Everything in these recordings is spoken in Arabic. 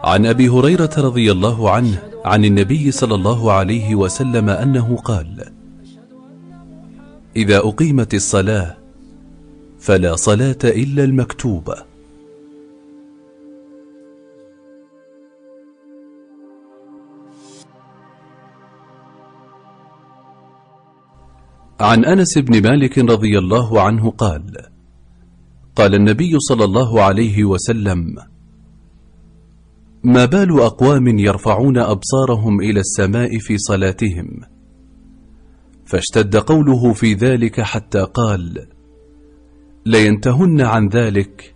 عن أبي هريرة رضي الله عنه عن النبي صلى الله عليه وسلم أنه قال: إذا أقيمت الصلاة فلا صلاة إلا المكتوبة. عن أنس بن مالك رضي الله عنه قال: قال النبي صلى الله عليه وسلم: ما بال أقوام يرفعون أبصارهم إلى السماء في صلاتهم؟ فاشتد قوله في ذلك حتى قال: لينتهن عن ذلك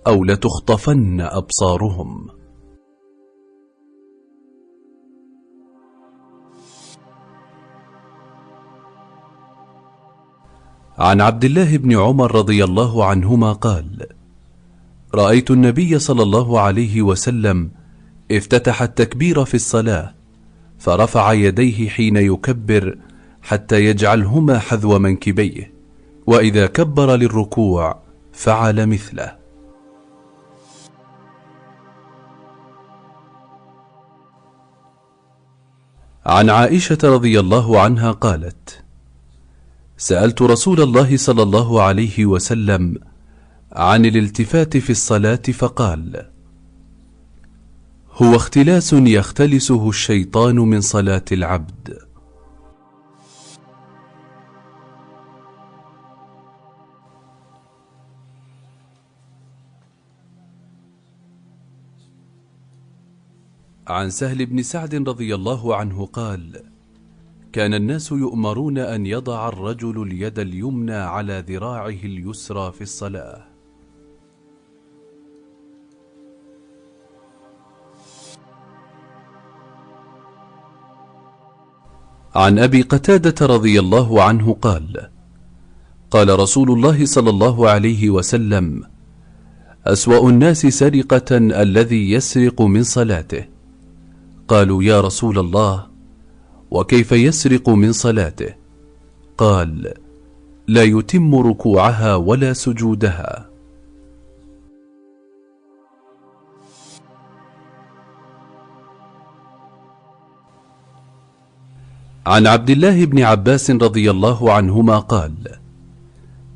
أو لتخطفن أبصارهم. عن عبد الله بن عمر رضي الله عنهما قال: رأيت النبي صلى الله عليه وسلم افتتح التكبير في الصلاة فرفع يديه حين يكبر حتى يجعلهما حذو منكبيه، وإذا كبر للركوع فعل مثله. عن عائشة رضي الله عنها قالت: سألت رسول الله صلى الله عليه وسلم عن الالتفات في الصلاة فقال: هو اختلاس يختلسه الشيطان من صلاة العبد. عن سهل بن سعد رضي الله عنه قال: كان الناس يؤمرون أن يضع الرجل اليد اليمنى على ذراعه اليسرى في الصلاة. عن أبي قتادة رضي الله عنه قال: قال رسول الله صلى الله عليه وسلم: أسوأ الناس سرقة الذي يسرق من صلاته. قالوا: يا رسول الله، وكيف يسرق من صلاته؟ قال: لا يتم ركوعها ولا سجودها. عن عبد الله بن عباس رضي الله عنهما قال: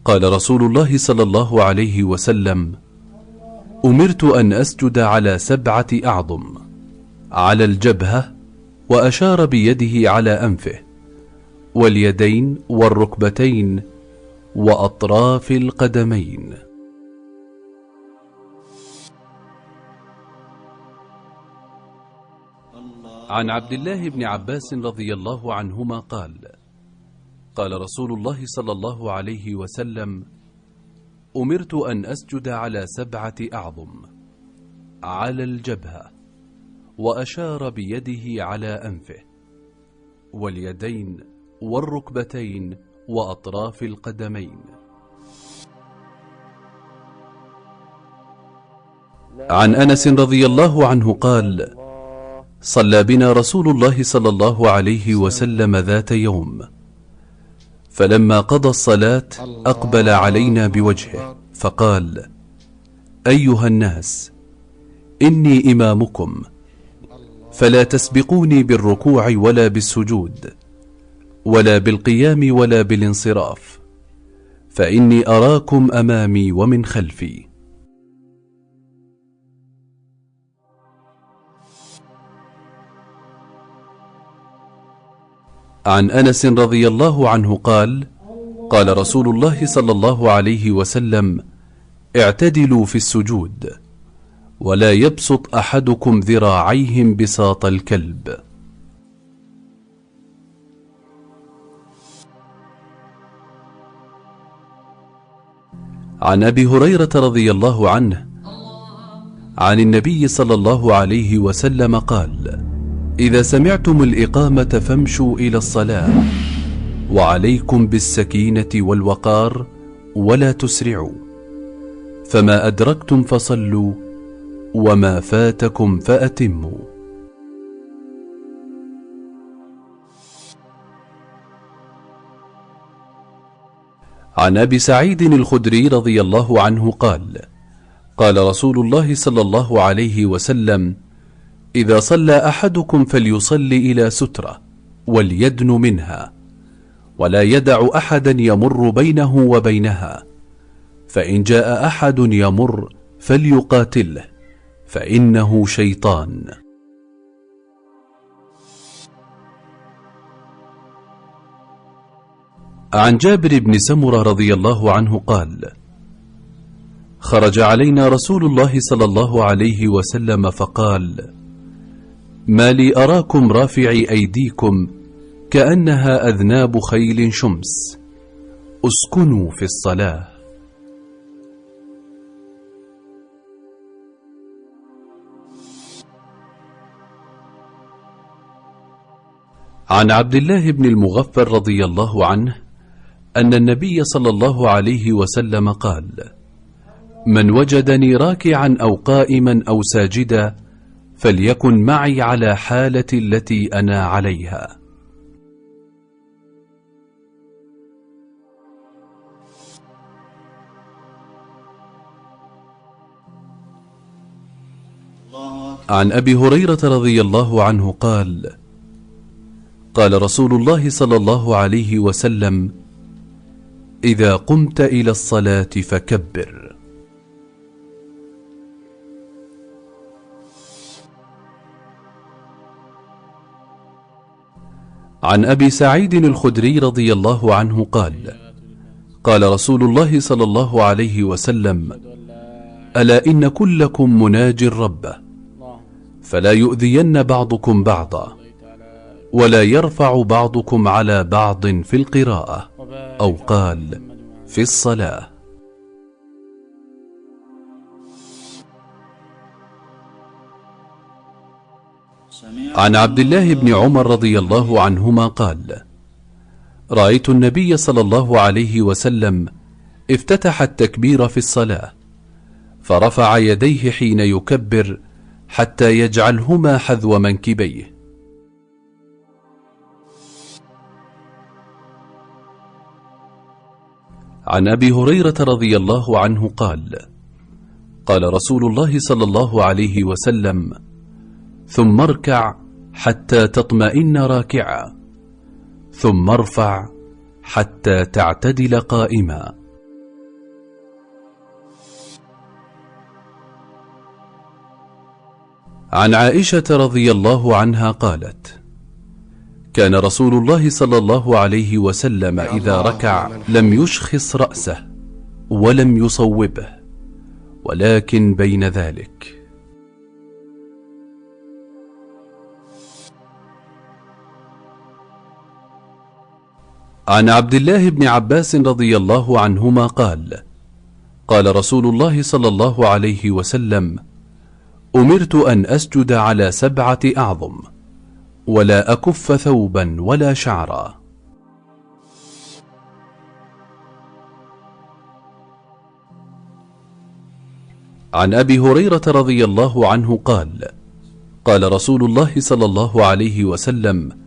قال رسول الله صلى الله عليه وسلم: أمرت أن أسجد على 7 أعظم، على الجبهة، وأشار بيده على أنفه، واليدين والركبتين وأطراف القدمين. عن عبد الله بن عباس رضي الله عنهما قال: قال رسول الله صلى الله عليه وسلم: أمرت أن أسجد على 7 أعظم، على الجبهة، وأشار بيده على أنفه، واليدين والركبتين وأطراف القدمين. عن أنس رضي الله عنه قال: صلى بنا رسول الله صلى الله عليه وسلم ذات يوم، فلما قضى الصلاة أقبل علينا بوجهه فقال: أيها الناس، إني إمامكم، فلا تسبقوني بالركوع ولا بالسجود ولا بالقيام ولا بالانصراف، فإني أراكم أمامي ومن خلفي. عن أنس رضي الله عنه قال: قال رسول الله صلى الله عليه وسلم: اعتدلوا في السجود، ولا يبسط أحدكم ذراعيه بساط الكلب. عن أبي هريرة رضي الله عنه عن النبي صلى الله عليه وسلم قال: إذا سمعتم الإقامة فامشوا إلى الصلاة، وعليكم بالسكينة والوقار، ولا تسرعوا، فما أدركتم فصلوا، وما فاتكم فأتموا. عن أبي سعيد الخدري رضي الله عنه قال: قال رسول الله صلى الله عليه وسلم: إذا صلى أحدكم فليصلي إلى سترة وليدن منها، ولا يدع أحدا يمر بينه وبينها، فإن جاء أحد يمر فليقاتله، فإنه شيطان. عن جابر بن سمرة رضي الله عنه قال: خرج علينا رسول الله صلى الله عليه وسلم فقال: ما لي أراكم رافعي أيديكم كأنها أذناب خيل شمس، اسكنوا في الصلاة. عن عبد الله بن المغفر رضي الله عنه أن النبي صلى الله عليه وسلم قال: من وجدني راكعا أو قائما أو ساجدا فليكن معي على حالتي التي أنا عليها. عن أبي هريرة رضي الله عنه قال: قال رسول الله صلى الله عليه وسلم: إذا قمت إلى الصلاة فكبر. عن أبي سعيد الخدري رضي الله عنه قال: قال رسول الله صلى الله عليه وسلم: ألا إن كلكم مناج ربه، فلا يؤذين بعضكم بعضا، ولا يرفع بعضكم على بعض في القراءة، أو قال في الصلاة. عن عبد الله بن عمر رضي الله عنهما قال: رأيت النبي صلى الله عليه وسلم افتتح التكبير في الصلاة، فرفع يديه حين يكبر حتى يجعلهما حذو منكبيه. عن أبي هريرة رضي الله عنه قال: قال رسول الله صلى الله عليه وسلم: ثم اركع حتى تطمئن راكعا، ثم ارفع حتى تعتدل قائما. عن عائشة رضي الله عنها قالت: كان رسول الله صلى الله عليه وسلم إذا ركع لم يشخص رأسه ولم يصوبه، ولكن بين ذلك. عن عبد الله بن عباس رضي الله عنهما قال: قال رسول الله صلى الله عليه وسلم: أمرت أن أسجد على 7 أعظم، ولا أكف ثوبا ولا شعرا. عن أبي هريرة رضي الله عنه قال: قال رسول الله صلى الله عليه وسلم: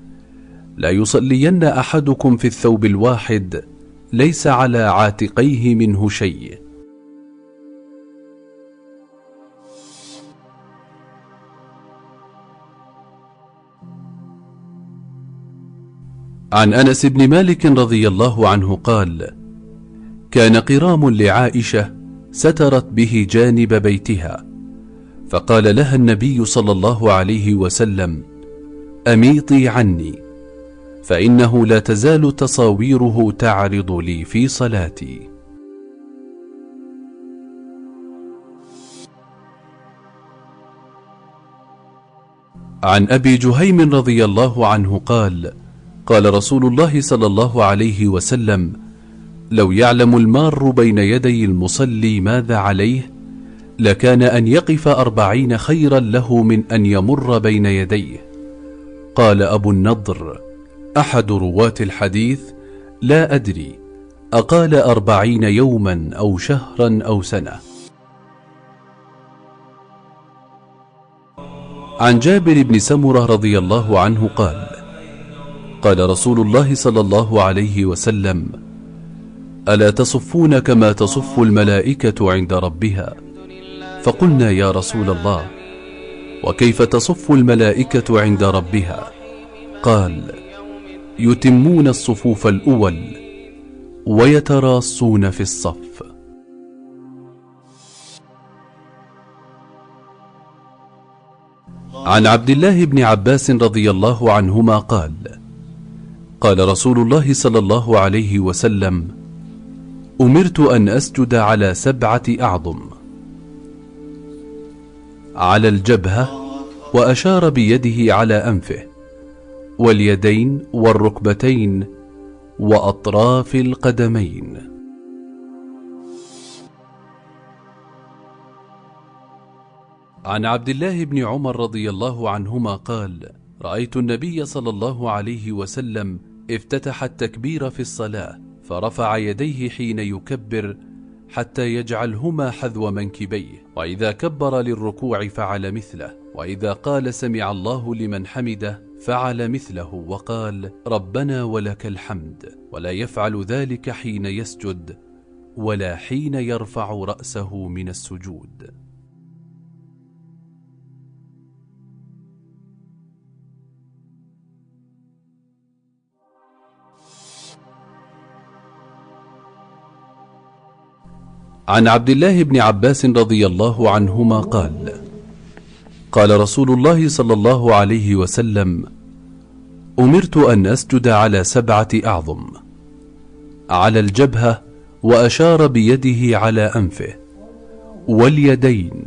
لا يصلين أحدكم في الثوب الواحد ليس على عاتقيه منه شيء. عن أنس بن مالك رضي الله عنه قال: كان قرام لعائشة سترت به جانب بيتها، فقال لها النبي صلى الله عليه وسلم: أميطي عني، فإنه لا تزال تصاويره تعرض لي في صلاتي. عن أبي جهيم رضي الله عنه قال: قال رسول الله صلى الله عليه وسلم: لو يعلم المار بين يدي المصلي ماذا عليه لكان أن يقف 40 خيرا له من أن يمر بين يديه. قال أبو النضر أحد رواة الحديث: لا أدري أقال 40 يوما أو شهرا أو سنة. عن جابر بن سمرة رضي الله عنه قال: قال رسول الله صلى الله عليه وسلم: ألا تصفون كما تصف الملائكة عند ربها، فقلنا يا رسول الله وكيف تصف الملائكة عند ربها؟ قال يتمون الصفوف الأول ويتراصون في الصف. عن عبد الله بن عباس رضي الله عنهما قال قال رسول الله صلى الله عليه وسلم أمرت أن أسجد على 7 أعظم: على الجبهة، وأشار بيده على أنفه، واليدين والركبتين وأطراف القدمين. عن عبد الله بن عمر رضي الله عنهما قال رأيت النبي صلى الله عليه وسلم افتتح التكبير في الصلاة فرفع يديه حين يكبر حتى يجعلهما حذو منكبيه، وإذا كبر للركوع فعل مثله، وإذا قال سمع الله لمن حمده فعل مثله، وقال ربنا ولك الحمد، ولا يفعل ذلك حين يسجد ولا حين يرفع رأسه من السجود. عن عبد الله بن عباس رضي الله عنهما قال قال رسول الله صلى الله عليه وسلم أمرت أن أسجد على 7 أعظم: على الجبهة، وأشار بيده على أنفه، واليدين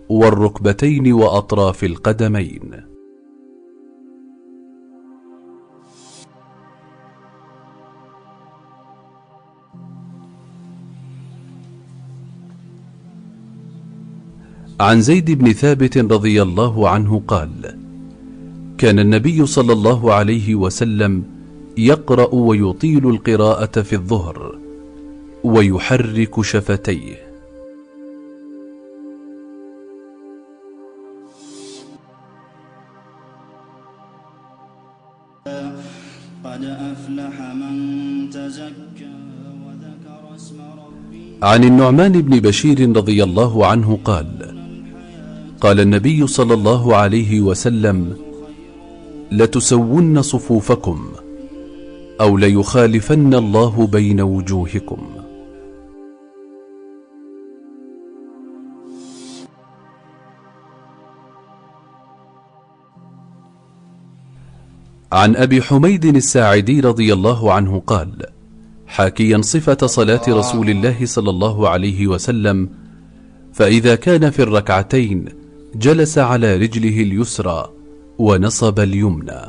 والركبتين وأطراف القدمين. عن زيد بن ثابت رضي الله عنه قال كان النبي صلى الله عليه وسلم يقرأ ويطيل القراءة في الظهر ويحرك شفتيه. قد أفلح من تزكى وذكر اسم ربه. عن النعمان بن بشير رضي الله عنه قال قال النبي صلى الله عليه وسلم لتسون صفوفكم أو ليخالفن الله بين وجوهكم. عن أبي حميد الساعدي رضي الله عنه قال حاكيا صفة صلاة رسول الله صلى الله عليه وسلم فإذا كان في الركعتين جلس على رجله اليسرى ونصب اليمنى.